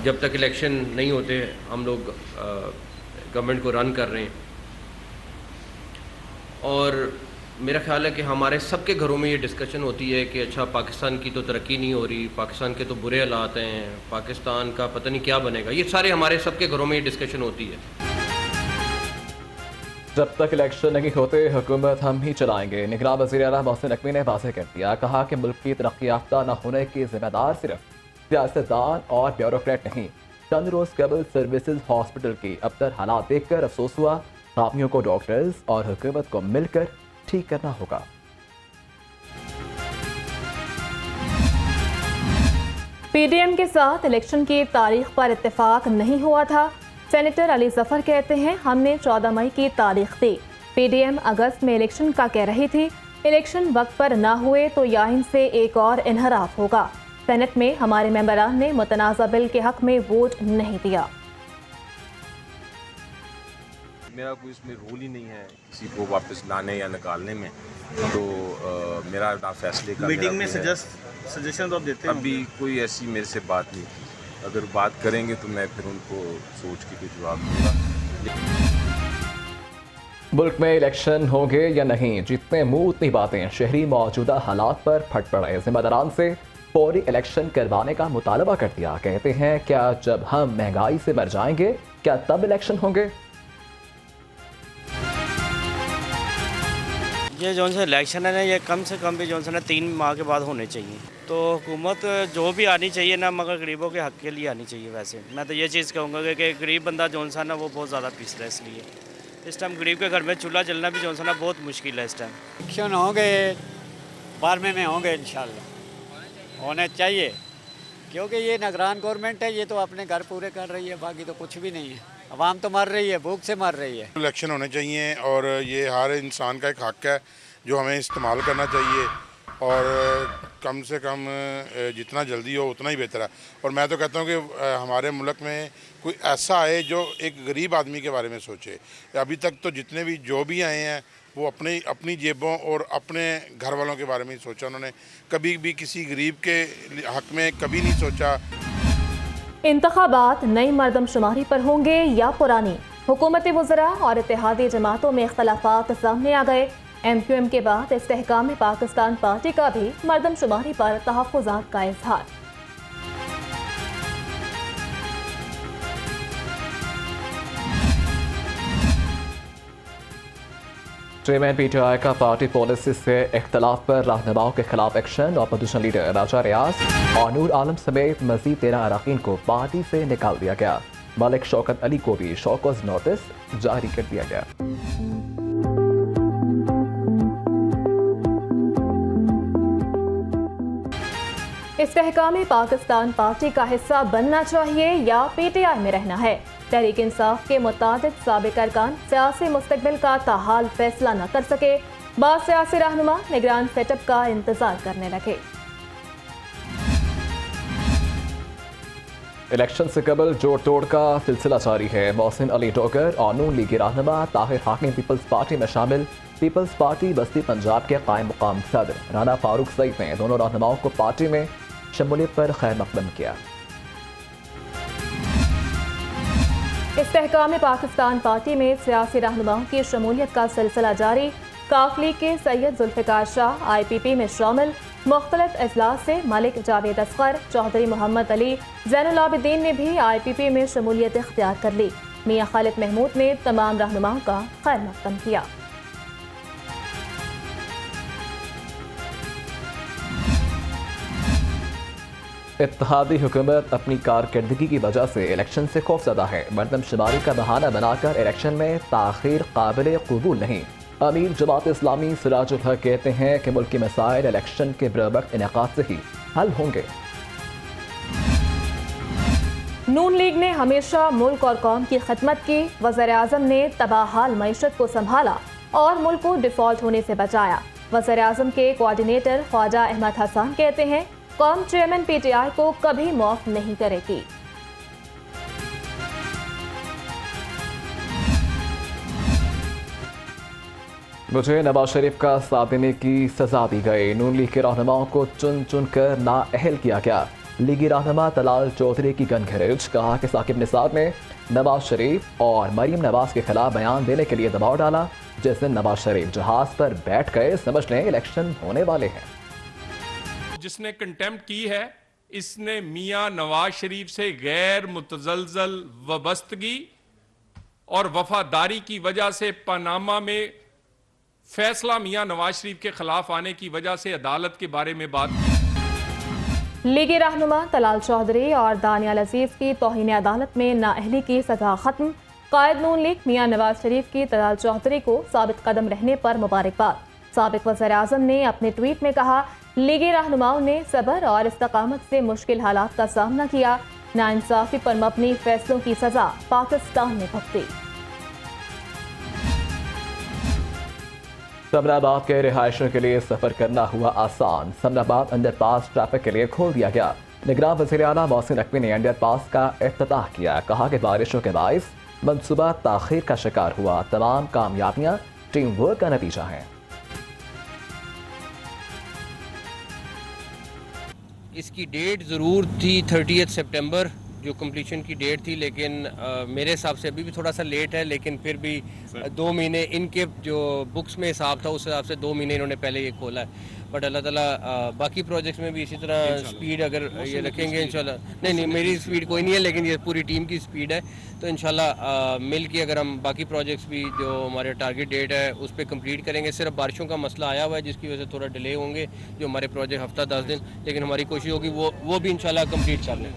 जब तक इलेक्शन नहीं होते हम लोग गवर्नमेंट को रन कर रहे हैं। और मेरा ख्याल है कि हमारे सबके घरों में ये डिस्कशन होती है कि अच्छा पाकिस्तान की तो तरक्की नहीं हो रही, पाकिस्तान के तो बुरे हालात हैं, पाकिस्तान का पता नहीं क्या बनेगा। ये सारे हमारे सबके घरों में ये डिस्कशन होती है। जब तक इलेक्शन नहीं होते हुकूमत हम ही चलाएंगे। निगरान वज़ीर आला मोहसिन नकवी ने वाज़ेह कर दिया, कहा कि मुल्क की तरक्की याफ्ता न होने की जिम्मेदार सिर्फ सियासतदान और ब्यूरोक्रेट नहीं। चंद रोज कबल सर्विसेज हॉस्पिटल की अबतर हालात देखकर अफसोस हुआ। खामियों को डॉक्टर्स और हुकूमत को मिलकर ठीक करना होगा। पीडीएम के साथ इलेक्शन की तारीख पर इत्तेफाक नहीं हुआ था। सेनेटर अली जफर कहते हैं, हमने 14 मई की तारीख दी। पीडीएम अगस्त में इलेक्शन का कह रही थी। इलेक्शन वक्त पर ना हुए तो याइन से एक और इनहराफ होगा। सेनेट में हमारे मेंबरान ने मुतनाज़ा बिल के हक में वोट नहीं दिया। मेरा कोई इसमें रोल ही नहीं है किसी को वापस लाने या निकालने में, तो मेरा ना फैसले का मीटिंग में सजेशन तो आप देते हैं? अभी कोई ऐसी मेरे से बात नहीं की। अगर बात करेंगे तो मैं फिर उनको सोच के कोई जवाब दूंगा। मुल्क में इलेक्शन होंगे या नहीं, जितने मुंह उतनी बातें। शहरी मौजूदा हालात पर फट पड़े, जिम्मेदारान से फौरी इलेक्शन करवाने का मुतालबा कर दिया। कहते हैं, क्या जब हम महंगाई से मर जाएंगे क्या तब इलेक्शन होंगे? ये जो से इलेक्शन है ना, ये कम से कम भी जो है ना 3 माह के बाद होने चाहिए। तो हुकूमत जो भी आनी चाहिए ना, मगर गरीबों के हक के लिए आनी चाहिए। वैसे मैं तो ये चीज़ कहूँगा कि गरीब बंदा जो सा ना वो बहुत ज़्यादा पिस रहा है। इसलिए इस टाइम गरीब के घर में चूल्हा जलना भी जो सा ना बहुत मुश्किल है इस टाइम। इलेक्शन होंगे, 12 में होंगे इंशाल्लाह, होने चाहिए। क्योंकि ये निगरान गवर्नमेंट है, ये तो अपने घर पूरे कर रही है, बाकी तो कुछ भी नहीं है। आवाम तो मर रही है, भूख से मर रही है। इलेक्शन होने चाहिए और ये हर इंसान का एक हक है जो हमें इस्तेमाल करना चाहिए, और कम से कम जितना जल्दी हो उतना ही बेहतर है। और मैं तो कहता हूँ कि हमारे मुल्क में कोई ऐसा आए जो एक गरीब आदमी के बारे में सोचे। अभी तक तो जितने भी जो भी आए हैं वो अपनी जेबों और अपने घर वालों के बारे में ही सोचा। उन्होंने कभी भी किसी गरीब के हक में कभी नहीं सोचा। इंतखाबात नई मरदमशुमारी पर होंगे या पुरानी? हुकूमती वज़रा और इत्तेहादी जमातों में इख्तलाफात सामने आ गए। MQM के बाद इस्तेहकाम पाकिस्तान पार्टी का भी मरदमशुमारी पर तहफ़्फ़ुज़ात का इज़हार। चेयरमैन PTI का पार्टी पॉलिसी से इख्तलाफ पर रहनुमाओं के खिलाफ एक्शन। अपोजिशन लीडर राजा रियाज और नूर आलम समेत मजीद 13 अरकान को पार्टी से निकाल दिया गया। मलिक शौकत अली को भी शौकत नोटिस जारी कर दिया गया। इस्तेहकाम पाकिस्तान पार्टी का हिस्सा बनना चाहिए या PTI में रहना है? तहरीक इंसाफ के मुताबिक साबिक अरकान सियासी मुस्तकबिल का ताहाल फैसला न कर सके। बाद सियासी रहनुमा निगरान सेटअप का इंतजार करने लगे। इलेक्शन से कबल जोड़ तोड़ का सिलसिला जारी है। मोहसिन अली डोगर और नून लीगी रहनुमा ताहिर हाकिम पीपल्स पार्टी में शामिल। पीपल्स पार्टी बस्ती पंजाब के कायम मुकाम सदर राना फारूक सईद ने दोनों रहनुमाओं को पार्टी में शमूलियत पर खैर मकदम किया। इस्तेहकाम पाकिस्तान पार्टी में सियासी रहनुमाओं की शमूलियत का सिलसिला जारी। काफली के सैयद जुल्फ़िकार शाह IPP में शामिल। मुख्तलिफ इजलास से मलिक जावेद असगर, चौधरी मोहम्मद अली, ज़ैनुल आबिदीन ने भी IPP में शमूलियत इख्तियार कर ली। मियां खालिद महमूद ने तमाम रहनुमाओं का खैर मकदम किया। इत्तेहादी हुकूमत अपनी कारकर्दगी की वजह से इलेक्शन से खौफज़दा है। मरदमशुमारी का बहाना बनाकर इलेक्शन में ताख़ीर काबिल कबूल नहीं। अमीर जमात इस्लामी सिराजुल हक कहते हैं कि मुल्क के मसाइल इलेक्शन के बरवक्त इनेकाद से ही हल होंगे। नून लीग ने हमेशा मुल्क और कौम की खिदमत की। वज़ीर-ए-आज़म ने तबाहाल मईशत को संभाला और मुल्क को डिफॉल्ट होने से बचाया। वज़ीर-ए-आज़म के कोऑर्डिनेटर ख्वाजा अहमद हसन कहते हैं, कौम चेयरमैन PTI को कभी माफ नहीं करेगी। मुझे नवाज शरीफ का साथ देने की सजा दी गई। नून लीग के रहनुमाओं को चुन चुन कर नाअहल किया गया। लीगी रहनुमा तलाल चौधरी की गनखरेज, कहा कि साकिब निसार ने नवाज शरीफ और मरीम नवाज के खिलाफ बयान देने के लिए दबाव डाला। जिस दिन नवाज शरीफ जहाज पर बैठ गए, समझ लें इलेक्शन होने वाले हैं। जिसने कंटेम्प्ट की है, इसने मियां नवाज शरीफ से गैर मुतजलजल वाबस्तगी और वफादारी की वजह से पनामा में फैसला मियां नवाज शरीफ के खिलाफ आने की वजह से अदालत के बारे में बात की। लीगी रहनुमा तलाल चौधरी और दानियाल अजीज की तौहीन अदालत में नाअहली की सजा खत्म। कायद नून लीग मियां नवाज शरीफ की तलाल चौधरी को साबित कदम रहने पर मुबारकबाद। साबिक वज़ीर आज़म ने अपने ट्वीट में कहा, लीगी रहनुमाओं ने सब्र और इस्तकामत से मुश्किल हालात का सामना किया। नाइंसाफी पर मबनी फैसलों की सजा पाकिस्तान में भुगती। समनाबाद के रिहायशियों के लिए सफर करना हुआ आसान। समनाबाद अंडरपास ट्रैफिक के लिए खोल दिया गया। निगरान वज़ीर आला मोहसिन नकवी ने अंडरपास का इफ्तिताह किया। कहा कि बारिशों के बाइस मंसूबा ताखीर का शिकार हुआ। तमाम कामयाबियां टीम वर्क का नतीजा हैं। इसकी डेट ज़रूर थी 30 सितंबर जो कंप्लीशन की डेट थी, लेकिन मेरे हिसाब से अभी भी थोड़ा सा लेट है, लेकिन फिर भी 2 महीने इनके जो बुक्स में हिसाब था उस हिसाब से 2 महीने इन्होंने पहले ये खोला है। बट अल्लाह ताला बाकी प्रोजेक्ट्स में भी इसी तरह स्पीड अगर ये रखेंगे इंशाल्लाह। नहीं मेरी स्पीड कोई नहीं है, लेकिन ये पूरी टीम की स्पीड है। तो इंशाल्लाह मिल के अगर हम बाकी प्रोजेक्ट्स भी जो हमारे टारगेट डेट है उस पर कंप्लीट करेंगे। सिर्फ बारिशों का मसला आया हुआ है जिसकी वजह से थोड़ा डिले होंगे जो हमारे प्रोजेक्ट हफ्ता 10 दिन, लेकिन हमारी कोशिश होगी वो भी इंशाल्लाह कंप्लीट कर लें।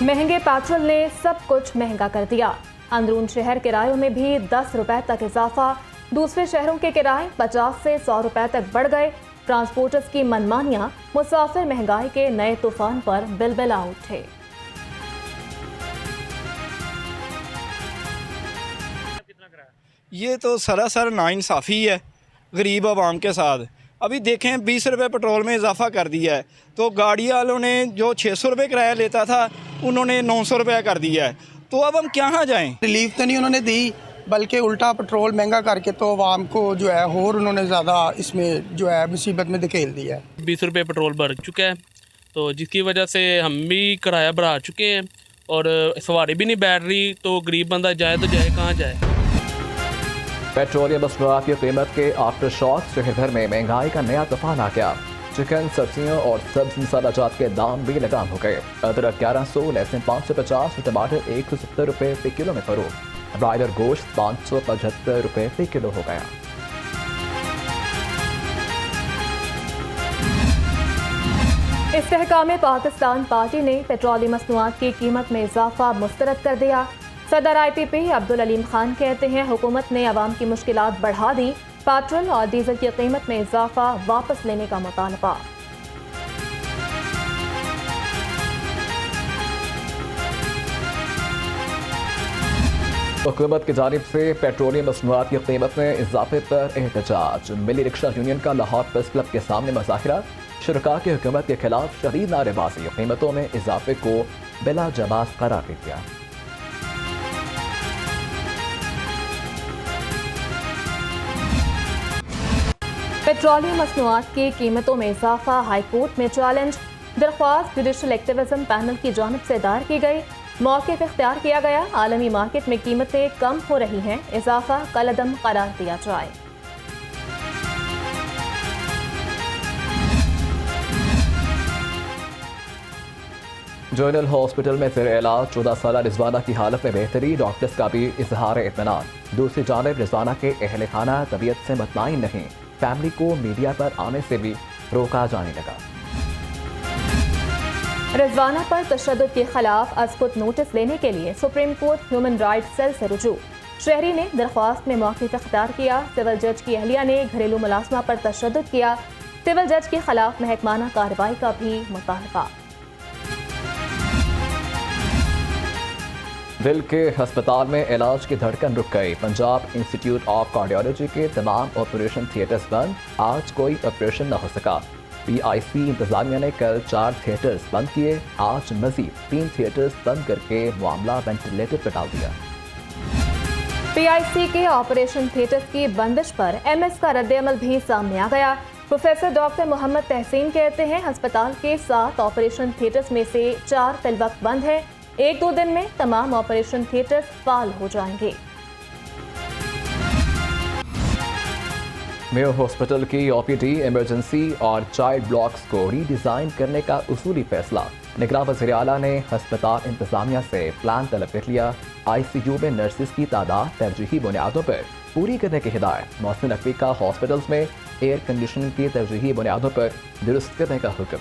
महंगे पेट्रोल ने सब कुछ महंगा कर दिया। अंदरून शहर किरायों में भी 10 रुपए तक इजाफा। दूसरे शहरों के किराए 50 से 100 रुपए तक बढ़ गए। ट्रांसपोर्टर्स की मनमानियां मुसाफिर महंगाई के नए तूफान पर बिलबिला उठे। ये तो सरासर नाइंसाफ़ी है गरीब आवाम के साथ। अभी देखें 20 रुपये पेट्रोल में इजाफा कर दिया है, तो गाड़ी वालों ने जो 600 रुपये किराया लेता था उन्होंने 900 रुपये कर दिया है। तो अब हम कहाँ जाएं? रिलीफ तो नहीं उन्होंने दी, बल्कि उल्टा पेट्रोल महंगा करके तो आवाम को जो है और उन्होंने ज़्यादा इसमें जो है मुसीबत में धकेल दिया है। 20 रुपये पेट्रोल बढ़ चुका है, तो जिसकी वजह से हम भी किराया बढ़ा चुके हैं और सवारी भी नहीं बैठ रही। तो गरीब बंदा जाए तो जाए कहाँ जाए। पेट्रोलियम मसनूआत की कीमत के आफ्टर शॉक, शहर भर में महंगाई का नया तूफान आ गया। चिकन, सब्जियों और सब्ज मसालाजात के दाम भी लगाम हो गए। अदरक 1100, लहसुन 550 और टमाटर 170 रुपये फी किलो में फरोख्त। ब्रायलर गोश्त 575 रुपये फी किलो हो गया। इस्तेहकाम पाकिस्तान पार्टी ने पेट्रोलियम मसनूआत की कीमत में इजाफा मुस्तरद कर दिया। सदर IPP अब्दुल अलीम खान कहते हैं, हुकूमत ने अवाम की मुश्किलात बढ़ा दी। पेट्रोल और डीजल की कीमत में इजाफा वापस लेने का मुतालबा। हुकूमत की जानिब से पेट्रोलियम मसनूआत की कीमत में इजाफे पर एहतजाज। मिली रिक्शा यूनियन का लाहौर प्रेस क्लब के सामने मुज़ाहिरा। शुरका की हुकूमत के खिलाफ शदीद नारेबाजी। कीमतों में इजाफे को बिला जवाब करार दे दिया। पेट्रोलियम मसनूआत की कीमतों में इजाफा हाई कोर्ट में चैलेंज। दरख्वास्त जुडिशल एक्टिविज्म पैनल की जानिब से दायर की गई। मौक़िफ़ इख्तियार किया गया। आलमी मार्केट में कीमतें कम हो रही हैं, इजाफा कलअदम करार दिया जाए। जनरल हॉस्पिटल में ज़ेर इलाज 14 साल रिजवाना की हालत में बेहतरी। डॉक्टर्स का भी इजहार इत्मीनान। दूसरी जानिब रिजवाना के अहल खाना तबीयत से मुतमईन नहीं। फैमिली को मीडिया पर आने से भी रोका जाने लगा। रिजवाना पर तशद्दुद के खिलाफ अस्कुत नोटिस लेने के लिए supreme court human rights cell से रुजू। शहरी ने दरख्वास्त में मौक़िफ़ इख्तियार किया। सिविल जज की अहलिया ने घरेलू मुलाजमा पर तशद्दुद किया। सिविल जज के खिलाफ महकमाना कार्रवाई का भी मुतालबा। दिल के हस्पताल में इलाज की धड़कन रुक गई। पंजाब इंस्टीट्यूट ऑफ कार्डियोलॉजी के तमाम ऑपरेशन थिएटर्स बंद। आज कोई ऑपरेशन न हो सका। PIC इंतजामिया ने कल 4 थिएटर्स बंद किए। आज मजीद 3 थिएटर्स बंद करके मामला वेंटिलेटर पर डाल दिया। PIC के ऑपरेशन थिएटर्स की बंदिश पर MS का रद्द-ए-अमल भी सामने आ गया। प्रोफेसर डॉक्टर मोहम्मद तहसीन कहते हैं अस्पताल के 7 ऑपरेशन थिएटर्स में से 4 फिलवक्त बंद हैं। 1-2 दिन में तमाम ऑपरेशन थिएटर्स फाल हो जाएंगे। मेयो हॉस्पिटल की ओपीडी, इमरजेंसी और चाइल्ड ब्लॉक्स को रीडिज़ाइन करने का उसूली फैसला। निगरान वज़ीर आला ने अस्पताल इंतजामिया से प्लान तलब कर लिया। ICU में नर्सिस की तादाद तरजीही बुनियादों पर पूरी करने की हिदायत। मोहसिन नकवी का हॉस्पिटल्स में एयर कंडीशनिंग की तरजीही बुनियादों पर दुरुस्त करने का हुक्म।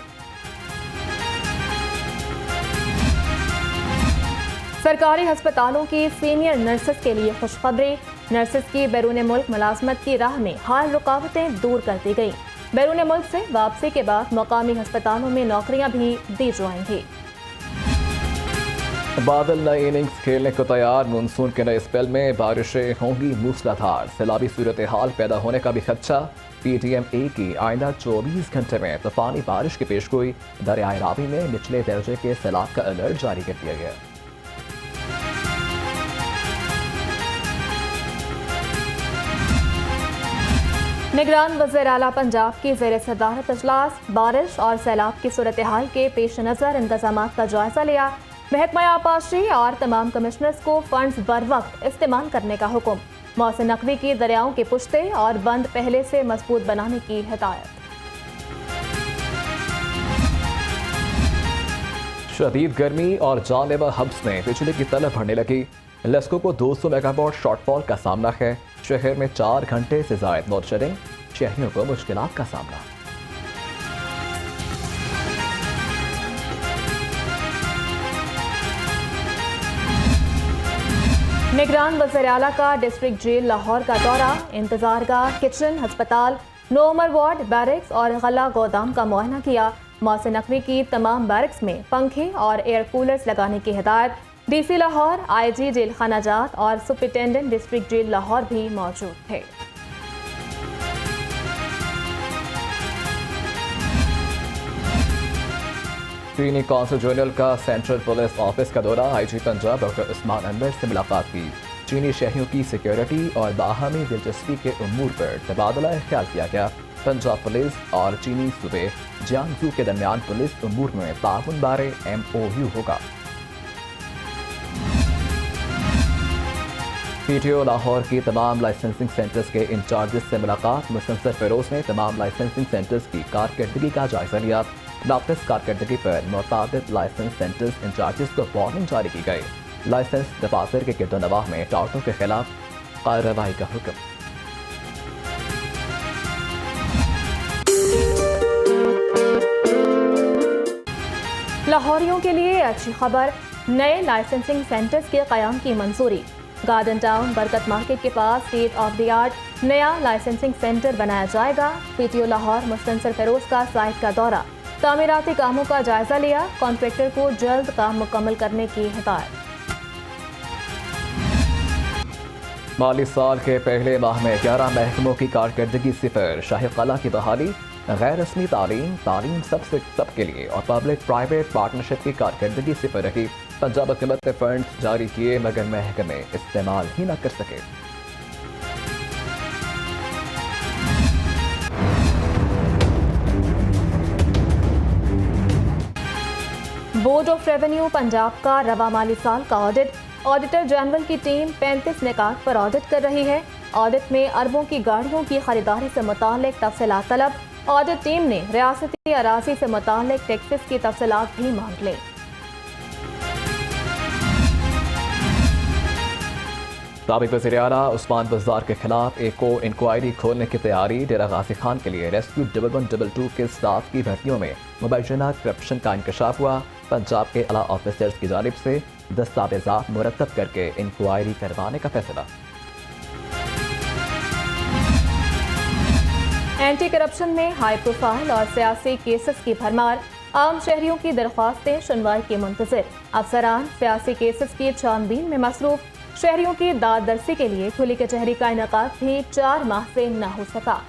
सरकारी अस्पतालों की सीनियर नर्सेस के लिए खुशखबरी। नर्सेस की बैरून मुल्क मुलाजमत की राह में हाल रुकावटें दूर कर दी गई। बैरून मुल्क से वापसी के बाद मकामी अस्पतालों में नौकरियां भी दी जाएंगी। बादल नई इनिंग्स खेलने को तैयार। मानसून के नए स्पेल में बारिशें होंगी मूसलाधार। सैलाबी सूरत हाल पैदा होने का भी खदशा। PDM-A की आइंदा 24 घंटे में तूफानी बारिश की पेशगोई। दरियाए रावी में निचले दर्जे के सैलाब का अलर्ट जारी कर दिया गया। निगरान वज़ीर आला पंजाब की ज़ेर सदारत इजलास। बारिश और सैलाब की सूरत हाल के पेश नज़र इंतजाम का जायजा लिया। महकमा आबपाशी और तमाम कमिश्नर्स को फंड्स बर वक्त इस्तेमाल करने का हुक्म। मोहसिन नकवी की दरियाओं के पुश्ते और बंद पहले से मजबूत बनाने की हिदायत। शदीद गर्मी और जानलेवा हब्स में बिजली की तलब बढ़ने लगी। लेस्को को 200 मेगावाट शॉर्टफॉल का सामना है। शहर में 4 घंटे से जायद लोड शेडिंग। शहरियों को मुश्किलात का सामना। निगरान वज़ीर आला का डिस्ट्रिक्ट जेल लाहौर का दौरा। इंतजारगाह, किचन, अस्पताल, नोमर वार्ड, बैरक्स और गला गोदाम का मुआयना किया। मोहसिन नकवी की तमाम बैरक्स में पंखे और एयर कूलर्स लगाने की हिदायत। DC लाहौर, IG जेल खाना जात और सुपरिटेंडेंट डिस्ट्रिक्ट जेल लाहौर भी मौजूद थे। चीनी कौंसल जनरल का सेंट्रल पुलिस ऑफिस का दौरा। IG पंजाब डॉक्टर उस्मान अनवर से मुलाकात की। चीनी शहरियों की सिक्योरिटी और बाहमी दिलचस्पी के उमूर पर तबादला ख्याल किया गया। पंजाब पुलिस और चीनी सूबे जियांगजू के दरमियान पुलिस उमूर में ताउन बारे MOU होगा। PTO लाहौर की तमाम लाइसेंसिंग सेंटर्स के इंचार्जेस से मुलाकात। मुसंसर फिरोज ने तमाम लाइसेंसिंग सेंटर्स की कारकर्दगी का जायजा लिया। नाक़िस कारकर्दगी पर मुताबिक लाइसेंस सेंटर्स इंचार्जेस को वार्निंग जारी की गई। लाइसेंस दफातर के गिरदोनवाह में टाउटों के खिलाफ कार्रवाई का हुक्म। लाहौरियों के लिए अच्छी खबर। नए लाइसेंसिंग सेंटर्स के क़याम की मंजूरी। गार्डन टाउन बरकत मार्केट के पास स्टेट ऑफ द आर्ट नया लाइसेंसिंग सेंटर बनाया जाएगा। PTO लाहौर मुस्तंसर फिरोज का साइट का दौरा। तामीराती कामों का जायजा लिया। कॉन्ट्रैक्टर को जल्द काम मुकम्मल करने की हिदायत। माली साल के पहले माह में 11 महकमों की कारकर्दगी सिफर। शाही कला की बहाली, गैर रस्मी तालीम सबके लिए और पब्लिक प्राइवेट पार्टनरशिप की कारकर्दगी सिफर रही। पंजाब हुकूमत ने फंड जारी किए मगर महकमे इस्तेमाल ही न कर सके। बोर्ड ऑफ रेवेन्यू पंजाब का रवा माली साल का ऑडिट। ऑडिटर जनरल की टीम 35 निकात पर ऑडिट कर रही है। ऑडिट में अरबों की गाड़ियों की खरीदारी से मुतालिक तफसीलात तलब। ऑडिट टीम ने रियासती अराजी से मुतालिक टैक्सेस की तफसीलात भी मांग ली। साबिक वज़ीर आला उस्मान बज़दार के खिलाफ एक और इंक्वायरी खोलने की तैयारी। डेरा गाजी खान के लिए रेस्क्यू 1122 के स्टाफ की भर्तियों में मुबैना करप्शन का इंकशाफ हुआ। पंजाब के आला ऑफिसर्स की जानिब से दस्तावेज़ात मुरतब करके इंक्वायरी करवाने का फैसला। एंटी करप्शन में हाई प्रोफाइल और सियासी केसेस की भरमार। आम शहरियों की दरख्वास्तें सुनवाई के मुंतज़िर। अफसरान सियासी केसेस की छानबीन में मसरूफ। शहरियों की दाददर्सी के लिए खुली कचहरी का इनेकाद भी 4 माह से न हो सका।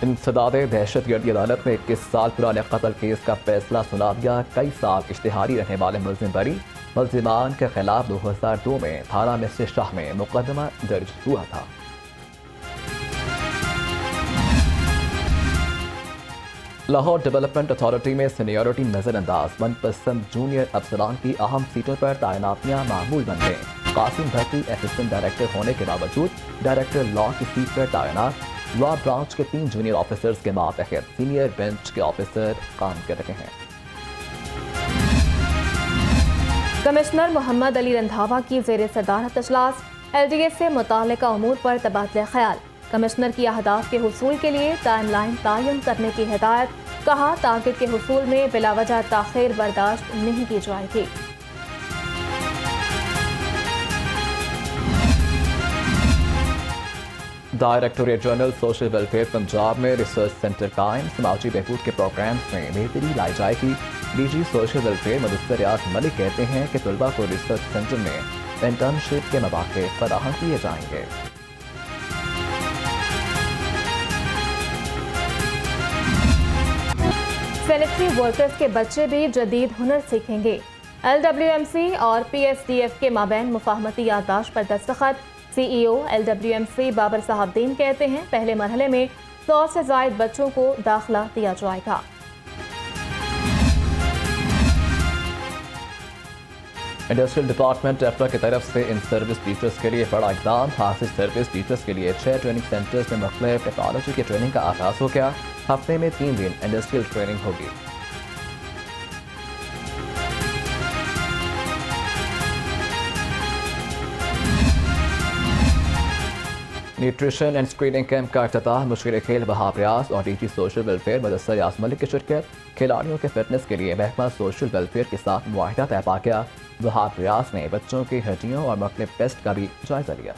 इंसदाद दहशतगर्दी अदालत ने 21 साल पुराने कत्ल केस का फैसला सुना दिया। कई साल इश्तिहारी रहने वाले मुलजिम बरी। मुल्जिमान के खिलाफ 2002 में थाना मिस्टर शाह में मुकदमा दर्ज हुआ था। लाहौर डेवलपमेंट अथॉरिटी में सीनियरिटी नजरअंदाज मनपसंद जूनियर अफसरान की अहम सीटों पर तैनातियां मामूल बन गईं। कासिम भट्टी असिस्टेंट डायरेक्टर होने के बावजूद डायरेक्टर लॉ की सीट पर तैनात। लॉ ब्रांच के 3 जूनियर ऑफिसर्स के मातहत सीनियर बेंच के ऑफिसर काम कर रहे हैं। कमिश्नर मोहम्मद अली रंधावा की ज़ेर सदारत इजलास, LDA से मुताल्लिका उमूर पर तबादला ख्याल। कमिश्नर की अहदाफ के हुसूल के लिए टाइमलाइन तायन करने की हिदायत। कहा, टारगेट के हुसूल में बिलावजह ताख़ीर बर्दाश्त नहीं की जाएगी। Directorate general social welfare Punjab में रिसर्च सेंटर कायम। समाजी बहबूद के प्रोग्राम्स में बेहतरी लाई जाएगी। DG सोशल वेलफेयर मुदस्सर रियाज मलिक कहते हैं कि तलबा को रिसर्च सेंटर में इंटर्नशिप के मौके फराहम किए जाएंगे। सैनिटरी वर्कर्स के बच्चे भी जदीद हुनर सीखेंगे। LWMC और PSDF के माबैन मुफाहमती याददाश्त पर दस्तखत। CEO LWMC बाबर साहबदीन कहते हैं, पहले मरहले में 100 से ज़ायद बच्चों को दाखिला दिया जाएगा। इंडस्ट्रियल डिपार्टमेंट एफरा की तरफ से इन सर्विस टीचर्स के लिए बड़ा इकदाम। हासिल सर्विस टीचर्स के लिए 6 ट्रेनिंग सेंटर्स में मुख्तलिफ टेक्नोलॉजी की ट्रेनिंग का आगाज हो गया। हफ्ते में 3 दिन इंडस्ट्रियल ट्रेनिंग होगी। न्यूट्रिशन एंड स्क्रीनिंग कैंप का इफ्तिताह मुशीर खेल वहाब रियाज और DG सोशल वेलफेयर मुदस्सर रियाज मलिक की शिरकत। खिलाड़ियों के फिटनेस के लिए महकमा सोशल वेलफेयर के साथ मुआहिदा तय पा गया। वहाब रियाज ने बच्चों की हड्डियों और मुख्तलिफ टेस्ट का भी जायजा लिया।